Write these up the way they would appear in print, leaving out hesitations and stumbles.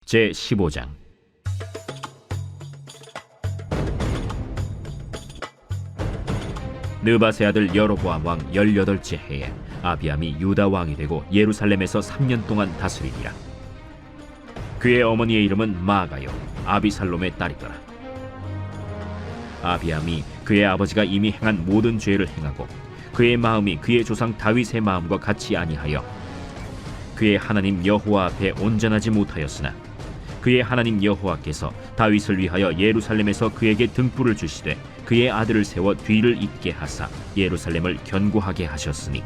제15장. 느밧의 아들 여로보암 왕 18째 해에 아비암이 유다 왕이 되고 예루살렘에서 3년 동안 다스리니라. 그의 어머니의 이름은 마아가요 아비살롬의 딸이더라. 아비암이 그의 아버지가 이미 행한 모든 죄를 행하고 그의 마음이 그의 조상 다윗의 마음과 같이 아니하여 그의 하나님 여호와 앞에 온전하지 못하였으나 그의 하나님 여호와께서 다윗을 위하여 예루살렘에서 그에게 등불을 주시되 그의 아들을 세워 뒤를 잇게 하사 예루살렘을 견고하게 하셨으니,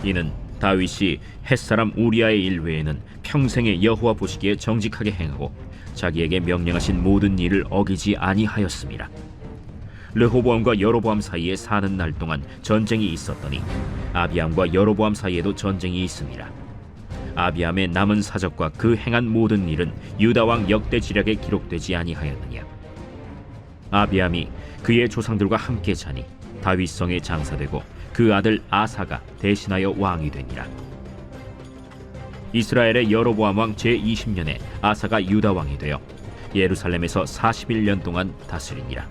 이는 다윗이 햇사람 우리아의 일 외에는 평생에 여호와 보시기에 정직하게 행하고 자기에게 명령하신 모든 일을 어기지 아니하였음이라. 르호보암과 여로보암 사이에 사는 날 동안 전쟁이 있었더니 아비암과 여로보암 사이에도 전쟁이 있음이라. 아비암의 남은 사적과 그 행한 모든 일은 유다 왕 역대 지략에 기록되지 아니하였느냐. 아비암이 그의 조상들과 함께 자니 다윗성에 장사되고 그 아들 아사가 대신하여 왕이 되니라. 이스라엘의 여로보암 왕 제20년에 아사가 유다 왕이 되어 예루살렘에서 41년 동안 다스리니라.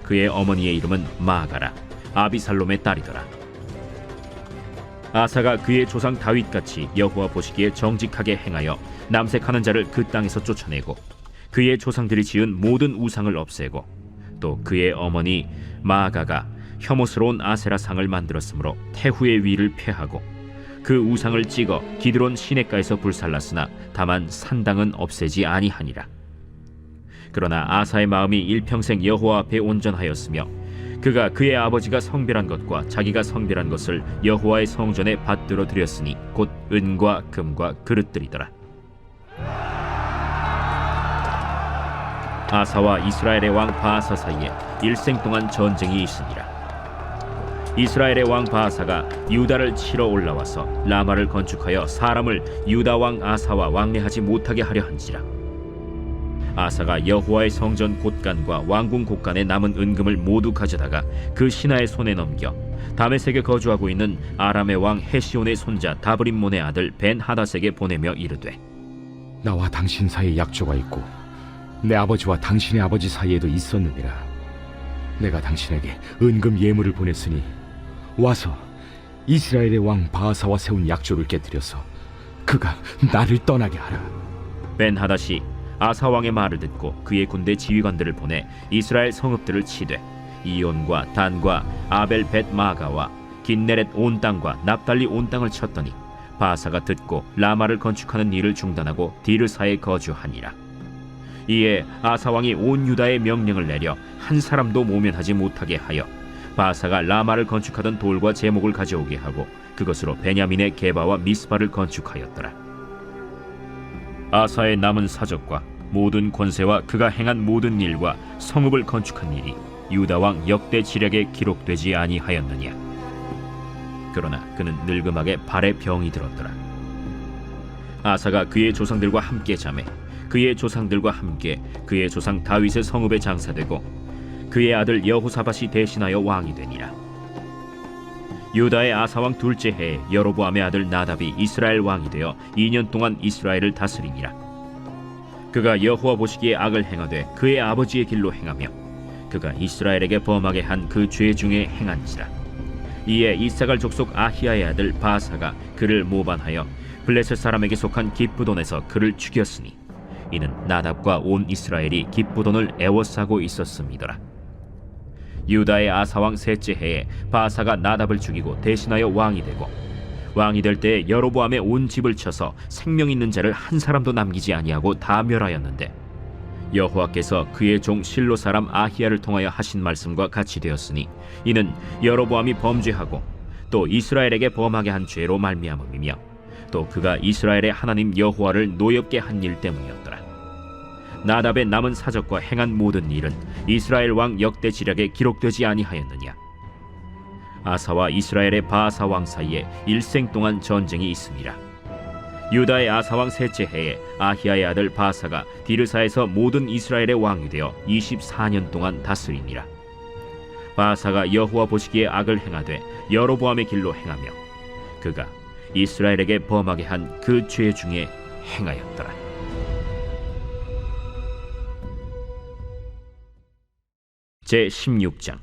그의 어머니의 이름은 마아가라 아비살롬의 딸이더라. 아사가 그의 조상 다윗같이 여호와 보시기에 정직하게 행하여 남색하는 자를 그 땅에서 쫓아내고 그의 조상들이 지은 모든 우상을 없애고 또 그의 어머니 마아가가 혐오스러운 아세라 상을 만들었으므로 태후의 위를 폐하고 그 우상을 찍어 기드론 시냇가에서 불살랐으나 다만 산당은 없애지 아니하니라. 그러나 아사의 마음이 일평생 여호와 앞에 온전하였으며 그가 그의 아버지가 성별한 것과 자기가 성별한 것을 여호와의 성전에 받들어 드렸으니 곧 은과 금과 그릇들이더라. 아사와 이스라엘의 왕 바아사 사이에 일생 동안 전쟁이 있으니라. 이스라엘의 왕 바아사가 유다를 치러 올라와서 라마를 건축하여 사람을 유다 왕 아사와 왕래하지 못하게 하려 한지라. 아사가 여호와의 성전 곳간과 왕궁 곳간에 남은 은금을 모두 가져다가 그 신하의 손에 넘겨 다메섹에 거주하고 있는 아람의 왕 헤시온의 손자 다브림몬의 아들 벤하닷에게 보내며 이르되, 나와 당신 사이에 약조가 있고 내 아버지와 당신의 아버지 사이에도 있었느니라. 내가 당신에게 은금 예물을 보냈으니 와서 이스라엘의 왕 바아사와 세운 약조를 깨뜨려서 그가 나를 떠나게 하라. 벤하닷이 아사 왕의 말을 듣고 그의 군대 지휘관들을 보내 이스라엘 성읍들을 치되 이온과 단과 아벨 벳 마가와 긴네렛 온 땅과 납달리 온 땅을 쳤더니 바아사가 듣고 라마를 건축하는 일을 중단하고 디르사에 거주하니라. 이에 아사 왕이 온 유다에 명령을 내려 한 사람도 모면하지 못하게 하여 바아사가 라마를 건축하던 돌과 제목을 가져오게 하고 그것으로 베냐민의 게바와 미스바를 건축하였더라. 아사의 남은 사적과 모든 권세와 그가 행한 모든 일과 성읍을 건축한 일이 유다 왕 역대 지략에 기록되지 아니하였느냐. 그러나 그는 늙음하게 발에 병이 들었더라. 아사가 그의 조상들과 함께 자매 그의 조상들과 함께 그의 조상 다윗의 성읍에 장사되고 그의 아들 여호사밧이 대신하여 왕이 되니라. 유다의 아사왕 둘째 해에 여로보암의 아들 나답이 이스라엘 왕이 되어 2년 동안 이스라엘을 다스리니라. 그가 여호와 보시기에 악을 행하되 그의 아버지의 길로 행하며 그가 이스라엘에게 범하게 한 그 죄 중에 행한지라. 이에 이사갈 족속 아히야의 아들 바사가 그를 모반하여 블레셋 사람에게 속한 기브돈에서 그를 죽였으니 이는 나답과 온 이스라엘이 기브돈을 애워싸고 있었음이더라. 유다의 아사왕 셋째 해에 바사가 나답을 죽이고 대신하여 왕이 되고 왕이 될 때에 여로보암의 온 집을 쳐서 생명 있는 자를 한 사람도 남기지 아니하고 다 멸하였는데 여호와께서 그의 종 실로 사람 아히야를 통하여 하신 말씀과 같이 되었으니 이는 여로보암이 범죄하고 또 이스라엘에게 범하게 한 죄로 말미암음이며 또 그가 이스라엘의 하나님 여호와를 노엽게 한 일 때문이었더라. 나답의 남은 사적과 행한 모든 일은 이스라엘 왕 역대 지략에 기록되지 아니하였느냐. 아사와 이스라엘의 바아사 왕 사이에 일생 동안 전쟁이 있음이라. 유다의 아사 왕 셋째 해에 아히야의 아들 바사가 디르사에서 모든 이스라엘의 왕이 되어 24년 동안 다스리니라. 바사가 여호와 보시기에 악을 행하되 여로보암의 길로 행하며 그가 이스라엘에게 범하게 한 그 죄 중에 행하였더라. 제 16장.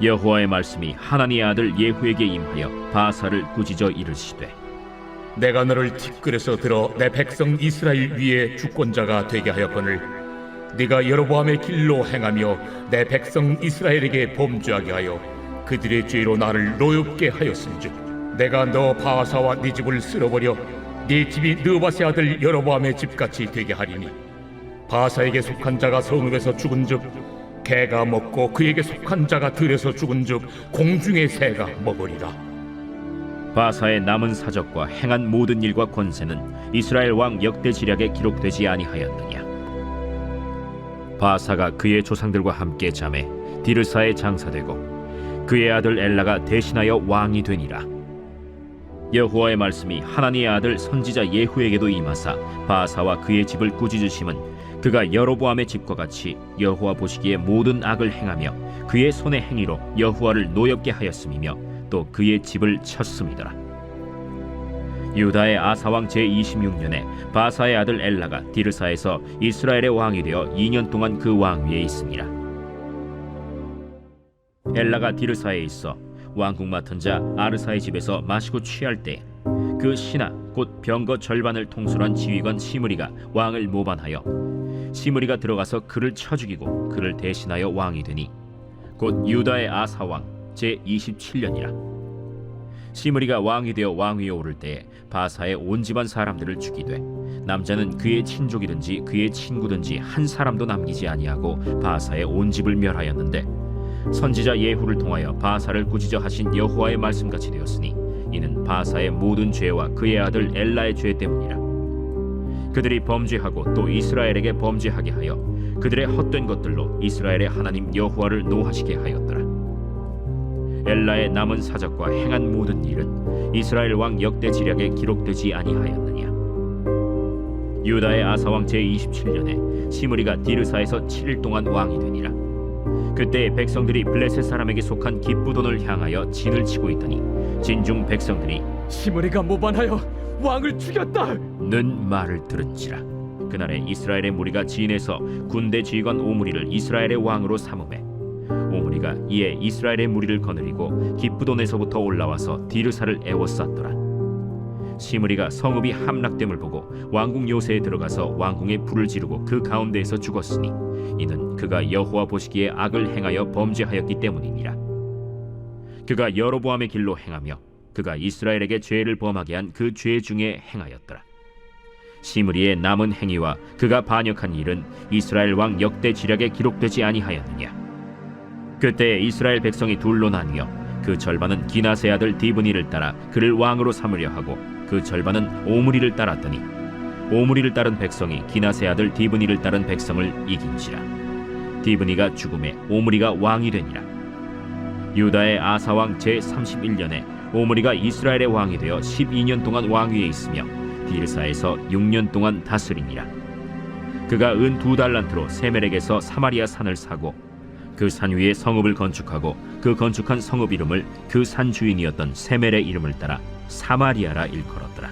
여호와의 말씀이 하나니의 아들 예후에게 임하여 바사를 꾸짖어 이르시되, 내가 너를 티끌에서 들어 내 백성 이스라엘 위에 주권자가 되게 하였거늘 네가 여로보암의 길로 행하며 내 백성 이스라엘에게 범죄하게 하여 그들의 죄로 나를 노엽게 하였은즉 내가 너 바사와 네 집을 쓸어버려 네 집이 느바세 아들 여로보암의 집같이 되게 하리니 바사에게 속한 자가 성읍에서 죽은즉 개가 먹고 그에게 속한 자가 들에서 죽은즉 공중의 새가 먹으리라. 바사의 남은 사적과 행한 모든 일과 권세는 이스라엘 왕 역대 지략에 기록되지 아니하였느냐. 바사가 그의 조상들과 함께 잠에 디르사에 장사되고 그의 아들 엘라가 대신하여 왕이 되니라. 여호와의 말씀이 하나니의 아들 선지자 예후에게도 임하사 바사와 그의 집을 꾸짖으심은 그가 여로보암의 집과 같이 여호와 보시기에 모든 악을 행하며 그의 손의 행위로 여호와를 노엽게 하였음이며 또 그의 집을 쳤음이더라. 유다의 아사왕 제26년에 바사의 아들 엘라가 디르사에서 이스라엘의 왕이 되어 2년 동안 그 왕위에 있으니라. 엘라가 디르사에 있어 왕궁 맡은 자 아르사의 집에서 마시고 취할 때 그 신하 곧 병거 절반을 통솔한 지휘관 시므리가 왕을 모반하여 시므리가 들어가서 그를 쳐 죽이고 그를 대신하여 왕이 되니 곧 유다의 아사왕 제27년이라. 시므리가 왕이 되어 왕위에 오를 때에 바사의 온 집안 사람들을 죽이되 남자는 그의 친족이든지 그의 친구든지 한 사람도 남기지 아니하고 바사의 온 집을 멸하였는데 선지자 예후를 통하여 바사를 꾸짖어 하신 여호와의 말씀같이 되었으니 이는 바사의 모든 죄와 그의 아들 엘라의 죄 때문이라. 그들이 범죄하고 또 이스라엘에게 범죄하게 하여 그들의 헛된 것들로 이스라엘의 하나님 여호와를 노하시게 하였더라. 엘라의 남은 사적과 행한 모든 일은 이스라엘 왕 역대 지략에 기록되지 아니하였느냐. 유다의 아사왕 제27년에 시므리가 디르사에서 7일 동안 왕이 되니라. 그때 백성들이 블레셋 사람에게 속한 기쁘돈을 향하여 진을 치고 있더니 진중 백성들이 시므리가 모반하여 왕을 죽였다는 말을 들은지라. 그날에 이스라엘의 무리가 진에서 군대 지휘관 오므리를 이스라엘의 왕으로 삼음해 오므리가 이에 이스라엘의 무리를 거느리고 기쁘돈에서부터 올라와서 디르사를 애워쌌더라. 시므리가 성읍이 함락됨을 보고 왕궁 요새에 들어가서 왕궁에 불을 지르고 그 가운데에서 죽었으니 이는 그가 여호와 보시기에 악을 행하여 범죄하였기 때문이니라. 그가 여로보암의 길로 행하며 그가 이스라엘에게 죄를 범하게 한 그 죄 중에 행하였더라. 시므리의 남은 행위와 그가 반역한 일은 이스라엘 왕 역대 지략에 기록되지 아니하였느냐. 그때 이스라엘 백성이 둘로 나뉘어 그 절반은 기나세 아들 디브니를 따라 그를 왕으로 삼으려 하고 그 절반은 오므리를 따랐더니 오므리를 따른 백성이 기나세 아들 디브니를 따른 백성을 이긴지라. 디브니가 죽음에 오므리가 왕이 되니라. 유다의 아사왕 제31년에 오므리가 이스라엘의 왕이 되어 12년 동안 왕위에 있으며 디르사에서 6년 동안 다스리니라. 그가 은 2달란트로 세멜에게서 사마리아 산을 사고 그 산 위에 성읍을 건축하고 그 건축한 성읍 이름을 그 산 주인이었던 세멜의 이름을 따라 사마리아라 일컬었더라.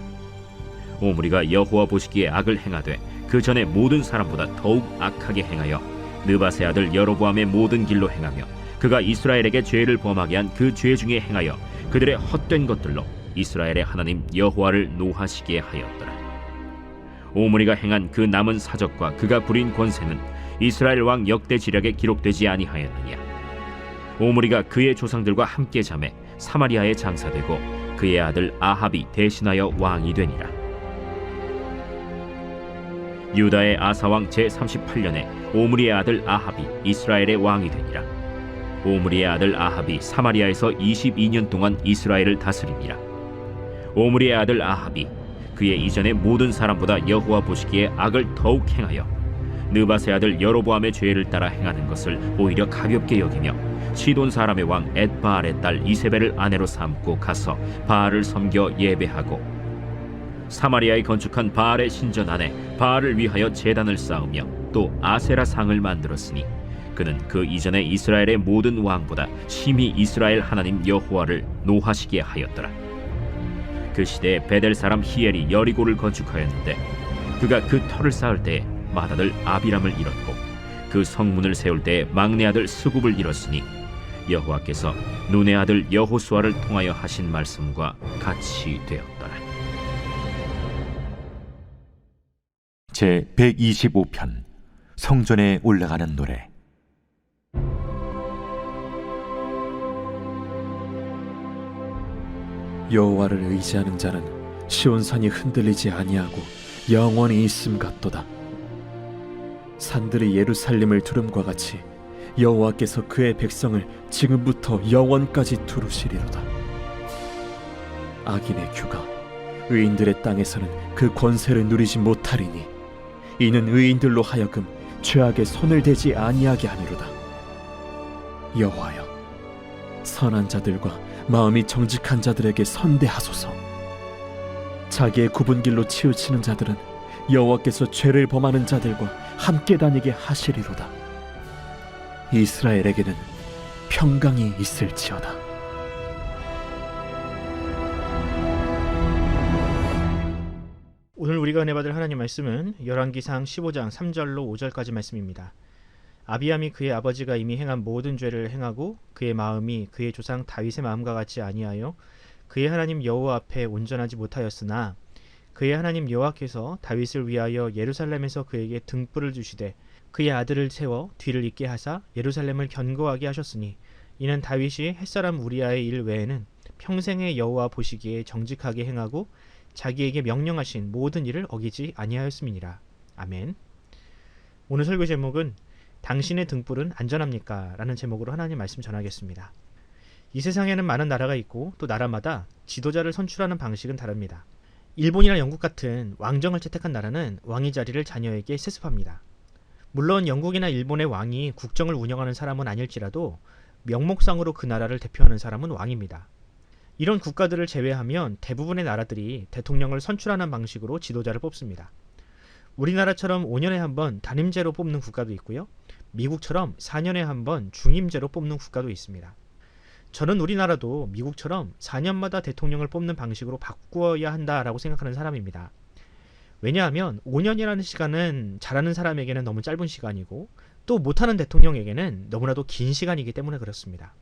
오므리가 여호와 보시기에 악을 행하되 그 전에 모든 사람보다 더욱 악하게 행하여 느바세 아들 여로보암의 모든 길로 행하며 그가 이스라엘에게 죄를 범하게 한 그 죄 중에 행하여 그들의 헛된 것들로 이스라엘의 하나님 여호와를 노하시게 하였더라. 오므리가 행한 그 남은 사적과 그가 부린 권세는 이스라엘 왕 역대 지략에 기록되지 아니하였느냐. 오므리가 그의 조상들과 함께 잠에 사마리아에 장사되고 그의 아들 아합이 대신하여 왕이 되니라. 유다의 아사왕 제38년에 오므리의 아들 아합이 이스라엘의 왕이 되니라. 오므리의 아들 아합이 사마리아에서 22년 동안 이스라엘을 다스리니라. 오므리의 아들 아합이 그의 이전의 모든 사람보다 여호와 보시기에 악을 더욱 행하여 느바세 아들 여로보암의 죄를 따라 행하는 것을 오히려 가볍게 여기며 시돈 사람의 왕 엣바알의 딸 이세벨을 아내로 삼고 가서 바알을 섬겨 예배하고 사마리아에 건축한 바알의 신전 안에 바알을 위하여 제단을 쌓으며 또 아세라 상을 만들었으니 그는 그 이전에 이스라엘의 모든 왕보다 심히 이스라엘 하나님 여호와를 노하시게 하였더라. 그 시대에 베델 사람 히엘이 여리고를 건축하였는데 그가 그 터를 쌓을 때 맏아들 아비람을 잃었고 그 성문을 세울 때 막내 아들 스굽을 잃었으니 여호와께서 눈의 아들 여호수아를 통하여 하신 말씀과 같이 되었더라. 제 125편 성전에 올라가는 노래. 여호와를 의지하는 자는 시온산이 흔들리지 아니하고 영원히 있음 같도다. 산들이 예루살렘을 두름과 같이 여호와께서 그의 백성을 지금부터 영원까지 두루시리로다. 악인의 규가 의인들의 땅에서는 그 권세를 누리지 못하리니 이는 의인들로 하여금 죄악에 손을 대지 아니하게 하리로다. 여호와여, 선한 자들과 마음이 정직한 자들에게 선대하소서. 자기의 굽은 길로 치우치는 자들은 여호와께서 죄를 범하는 자들과 함께 다니게 하시리로다. 이스라엘에게는 평강이 있을지어다. 오늘 우리가 은혜 받을 하나님 말씀은 열왕기상 15장 3절로 5절까지 말씀입니다. 아비암이 그의 아버지가 이미 행한 모든 죄를 행하고 그의 마음이 그의 조상 다윗의 마음과 같이 아니하여 그의 하나님 여호와 앞에 온전하지 못하였으나 그의 하나님 여호와께서 다윗을 위하여 예루살렘에서 그에게 등불을 주시되 그의 아들을 세워 뒤를 잇게 하사 예루살렘을 견고하게 하셨으니 이는 다윗이 햇사람 우리아의 일 외에는 평생의 여호와 보시기에 정직하게 행하고 자기에게 명령하신 모든 일을 어기지 아니하였음이니라. 아멘. 오늘 설교 제목은 당신의 등불은 안전합니까? 라는 제목으로 하나님 말씀 전하겠습니다. 이 세상에는 많은 나라가 있고 또 나라마다 지도자를 선출하는 방식은 다릅니다. 일본이나 영국 같은 왕정을 채택한 나라는 왕위 자리를 자녀에게 세습합니다. 물론 영국이나 일본의 왕이 국정을 운영하는 사람은 아닐지라도 명목상으로 그 나라를 대표하는 사람은 왕입니다. 이런 국가들을 제외하면 대부분의 나라들이 대통령을 선출하는 방식으로 지도자를 뽑습니다. 우리나라처럼 5년에 한 번 단임제로 뽑는 국가도 있고요. 미국처럼 4년에 한 번 중임제로 뽑는 국가도 있습니다. 저는 우리나라도 미국처럼 4년마다 대통령을 뽑는 방식으로 바꾸어야 한다라고 생각하는 사람입니다. 왜냐하면 5년이라는 시간은 잘하는 사람에게는 너무 짧은 시간이고 또 못하는 대통령에게는 너무나도 긴 시간이기 때문에 그렇습니다.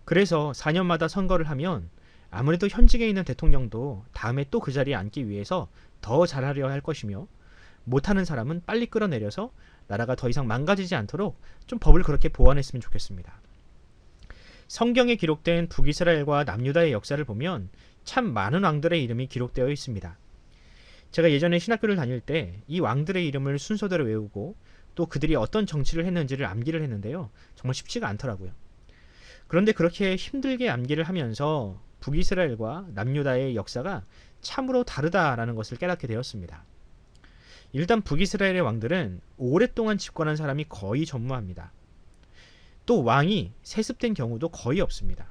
그래서 4년마다 선거를 하면 아무래도 현직에 있는 대통령도 다음에 또 그 자리에 앉기 위해서 더 잘하려 할 것이며 못하는 사람은 빨리 끌어내려서 나라가 더 이상 망가지지 않도록 좀 법을 그렇게 보완했으면 좋겠습니다. 성경에 기록된 북이스라엘과 남유다의 역사를 보면 참 많은 왕들의 이름이 기록되어 있습니다. 제가 예전에 신학교를 다닐 때 이 왕들의 이름을 순서대로 외우고 또 그들이 어떤 정치를 했는지를 암기를 했는데요. 정말 쉽지가 않더라고요. 그런데 그렇게 힘들게 암기를 하면서 북이스라엘과 남유다의 역사가 참으로 다르다라는 것을 깨닫게 되었습니다. 일단 북이스라엘의 왕들은 오랫동안 집권한 사람이 거의 전무합니다. 또 왕이 세습된 경우도 거의 없습니다.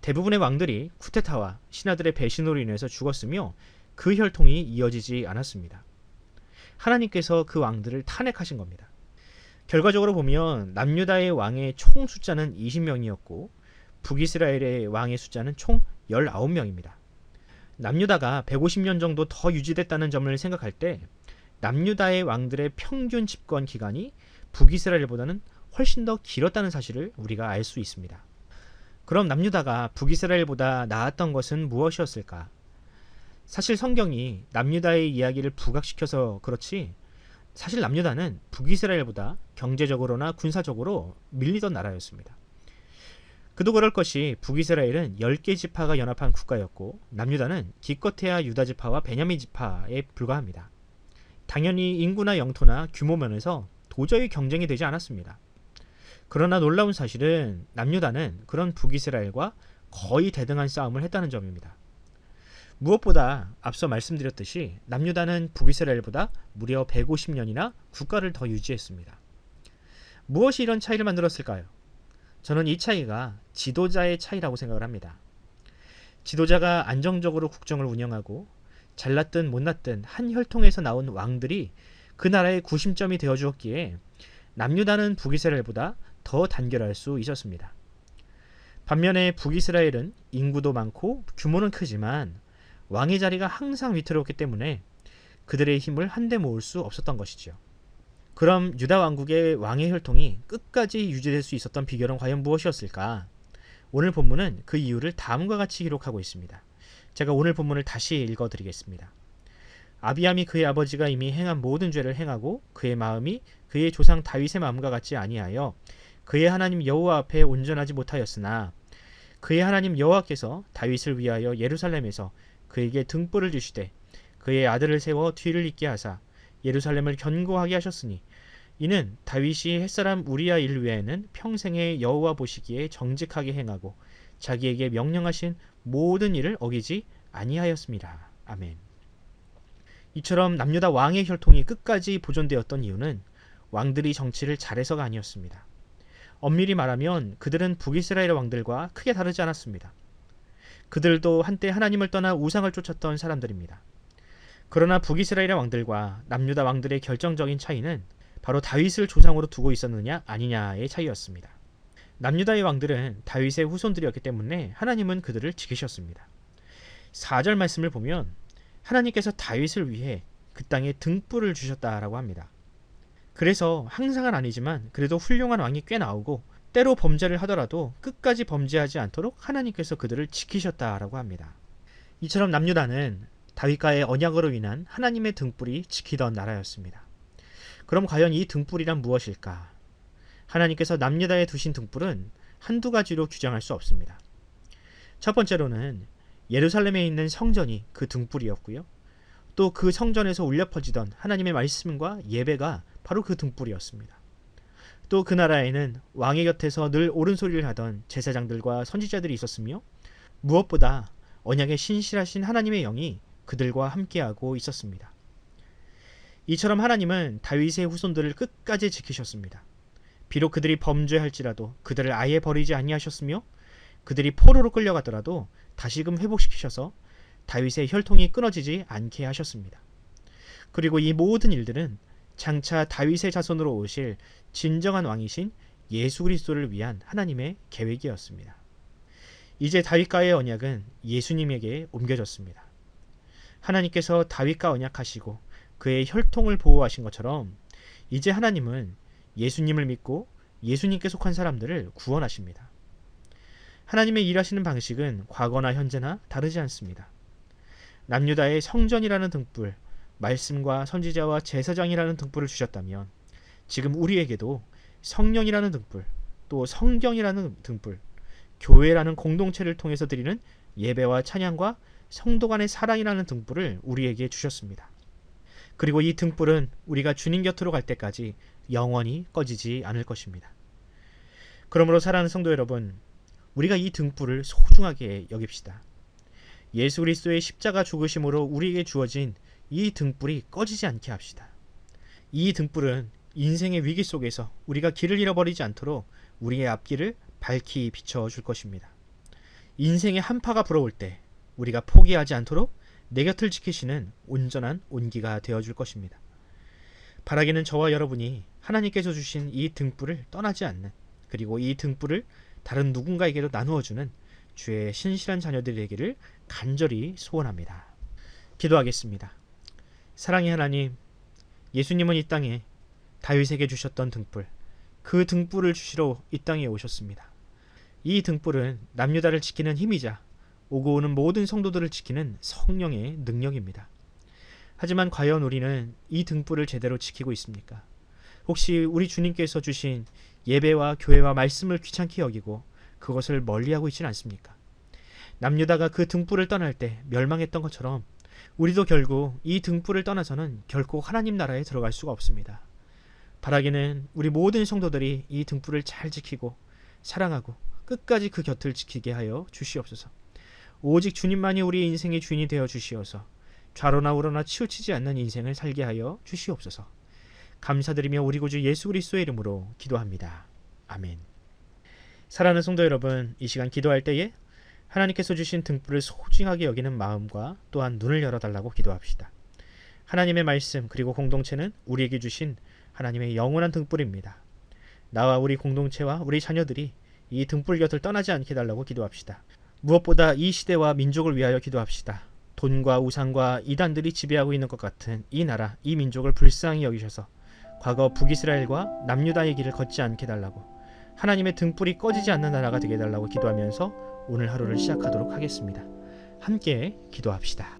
대부분의 왕들이 쿠데타와 신하들의 배신으로 인해서 죽었으며 그 혈통이 이어지지 않았습니다. 하나님께서 그 왕들을 탄핵하신 겁니다. 결과적으로 보면 남유다의 왕의 총 숫자는 20명이었고 북이스라엘의 왕의 숫자는 총 19명입니다. 남유다가 150년 정도 더 유지됐다는 점을 생각할 때 남유다의 왕들의 평균 집권 기간이 북이스라엘보다는 훨씬 더 길었다는 사실을 우리가 알 수 있습니다. 그럼 남유다가 북이스라엘보다 나았던 것은 무엇이었을까? 사실 성경이 남유다의 이야기를 부각시켜서 그렇지 사실 남유다는 북이스라엘보다 경제적으로나 군사적으로 밀리던 나라였습니다. 그도 그럴 것이 북이스라엘은 10개 지파가 연합한 국가였고 남유다는 기껏해야 유다 지파와 베냐민 지파에 불과합니다. 당연히 인구나 영토나 규모 면에서 도저히 경쟁이 되지 않았습니다. 그러나 놀라운 사실은 남유다는 그런 북이스라엘과 거의 대등한 싸움을 했다는 점입니다. 무엇보다 앞서 말씀드렸듯이 남유다는 북이스라엘보다 무려 150년이나 국가를 더 유지했습니다. 무엇이 이런 차이를 만들었을까요? 저는 이 차이가 지도자의 차이라고 생각을 합니다. 지도자가 안정적으로 국정을 운영하고 잘났든 못났든 한 혈통에서 나온 왕들이 그 나라의 구심점이 되어 주었기에 남유다는 북이스라엘보다 더 단결할 수 있었습니다. 반면에 북이스라엘은 인구도 많고 규모는 크지만 왕의 자리가 항상 위태롭기 때문에 그들의 힘을 한데 모을 수 없었던 것이지요. 그럼 유다 왕국의 왕의 혈통이 끝까지 유지될 수 있었던 비결은 과연 무엇이었을까? 오늘 본문은 그 이유를 다음과 같이 기록하고 있습니다. 제가 오늘 본문을 다시 읽어드리겠습니다. 아비암이 그의 아버지가 이미 행한 모든 죄를 행하고 그의 마음이 그의 조상 다윗의 마음과 같지 아니하여 그의 하나님 여호와 앞에 온전하지 못하였으나 그의 하나님 여호와께서 다윗을 위하여 예루살렘에서 그에게 등불을 주시되 그의 아들을 세워 뒤를 잇게 하사 예루살렘을 견고하게 하셨으니 이는 다윗이 햇사람 우리야 일 외에는 평생에 여호와 보시기에 정직하게 행하고 자기에게 명령하신 모든 일을 어기지 아니하였습니다. 아멘. 이처럼 남유다 왕의 혈통이 끝까지 보존되었던 이유는 왕들이 정치를 잘해서가 아니었습니다. 엄밀히 말하면 그들은 북이스라엘 왕들과 크게 다르지 않았습니다. 그들도 한때 하나님을 떠나 우상을 쫓았던 사람들입니다. 그러나 북이스라엘 왕들과 남유다 왕들의 결정적인 차이는 바로 다윗을 조상으로 두고 있었느냐 아니냐의 차이였습니다. 남유다의 왕들은 다윗의 후손들이었기 때문에 하나님은 그들을 지키셨습니다. 4절 말씀을 보면 하나님께서 다윗을 위해 그 땅에 등불을 주셨다라고 합니다. 그래서 항상은 아니지만 그래도 훌륭한 왕이 꽤 나오고 때로 범죄를 하더라도 끝까지 범죄하지 않도록 하나님께서 그들을 지키셨다라고 합니다. 이처럼 남유다는 다윗과의 언약으로 인한 하나님의 등불이 지키던 나라였습니다. 그럼 과연 이 등불이란 무엇일까? 하나님께서 남유다에 두신 등불은 한두 가지로 규정할 수 없습니다. 첫 번째로는 예루살렘에 있는 성전이 그 등불이었고요. 또 그 성전에서 울려 퍼지던 하나님의 말씀과 예배가 바로 그 등불이었습니다. 또 그 나라에는 왕의 곁에서 늘 옳은 소리를 하던 제사장들과 선지자들이 있었으며 무엇보다 언약에 신실하신 하나님의 영이 그들과 함께하고 있었습니다. 이처럼 하나님은 다윗의 후손들을 끝까지 지키셨습니다. 비록 그들이 범죄할지라도 그들을 아예 버리지 아니하셨으며 그들이 포로로 끌려가더라도 다시금 회복시키셔서 다윗의 혈통이 끊어지지 않게 하셨습니다. 그리고 이 모든 일들은 장차 다윗의 자손으로 오실 진정한 왕이신 예수 그리스도를 위한 하나님의 계획이었습니다. 이제 다윗과의 언약은 예수님에게 옮겨졌습니다. 하나님께서 다윗과 언약하시고 그의 혈통을 보호하신 것처럼 이제 하나님은 예수님을 믿고 예수님께 속한 사람들을 구원하십니다. 하나님의 일하시는 방식은 과거나 현재나 다르지 않습니다. 남유다의 성전이라는 등불, 말씀과 선지자와 제사장이라는 등불을 주셨다면 지금 우리에게도 성령이라는 등불, 또 성경이라는 등불, 교회라는 공동체를 통해서 드리는 예배와 찬양과 성도 간의 사랑이라는 등불을 우리에게 주셨습니다. 그리고 이 등불은 우리가 주님 곁으로 갈 때까지 영원히 꺼지지 않을 것입니다. 그러므로 사랑하는 성도 여러분, 우리가 이 등불을 소중하게 여깁시다. 예수 그리스도의 십자가 죽으심으로 우리에게 주어진 이 등불이 꺼지지 않게 합시다. 이 등불은 인생의 위기 속에서 우리가 길을 잃어버리지 않도록 우리의 앞길을 밝히 비춰줄 것입니다. 인생의 한파가 불어올 때 우리가 포기하지 않도록 내 곁을 지키시는 온전한 온기가 되어줄 것입니다. 바라기는 저와 여러분이 하나님께서 주신 이 등불을 떠나지 않는, 그리고 이 등불을 다른 누군가에게도 나누어주는 주의 신실한 자녀들이 되기를 간절히 소원합니다. 기도하겠습니다. 사랑의 하나님, 예수님은 이 땅에 다윗에게 주셨던 등불, 그 등불을 주시러 이 땅에 오셨습니다. 이 등불은 남유다를 지키는 힘이자 오고 오는 모든 성도들을 지키는 성령의 능력입니다. 하지만 과연 우리는 이 등불을 제대로 지키고 있습니까? 혹시 우리 주님께서 주신 예배와 교회와 말씀을 귀찮게 여기고 그것을 멀리하고 있지는 않습니까? 남유다가 그 등불을 떠날 때 멸망했던 것처럼 우리도 결국 이 등불을 떠나서는 결코 하나님 나라에 들어갈 수가 없습니다. 바라기는 우리 모든 성도들이 이 등불을 잘 지키고 사랑하고 끝까지 그 곁을 지키게 하여 주시옵소서. 오직 주님만이 우리의 인생의 주인이 되어 주시어서 좌로나 우로나 치우치지 않는 인생을 살게 하여 주시옵소서. 감사드리며 우리 구주 예수 그리스도의 이름으로 기도합니다. 아멘. 사랑하는 성도 여러분, 이 시간 기도할 때에 하나님께서 주신 등불을 소중하게 여기는 마음과 또한 눈을 열어달라고 기도합시다. 하나님의 말씀 그리고 공동체는 우리에게 주신 하나님의 영원한 등불입니다. 나와 우리 공동체와 우리 자녀들이 이 등불 곁을 떠나지 않게 해달라고 기도합시다. 무엇보다 이 시대와 민족을 위하여 기도합시다. 돈과 우상과 이단들이 지배하고 있는 것 같은 이 나라, 이 민족을 불쌍히 여기셔서 과거 북이스라엘과 남유다의 길을 걷지 않게 달라고, 하나님의 등불이 꺼지지 않는 나라가 되게 해달라고 기도하면서 오늘 하루를 시작하도록 하겠습니다. 함께 기도합시다.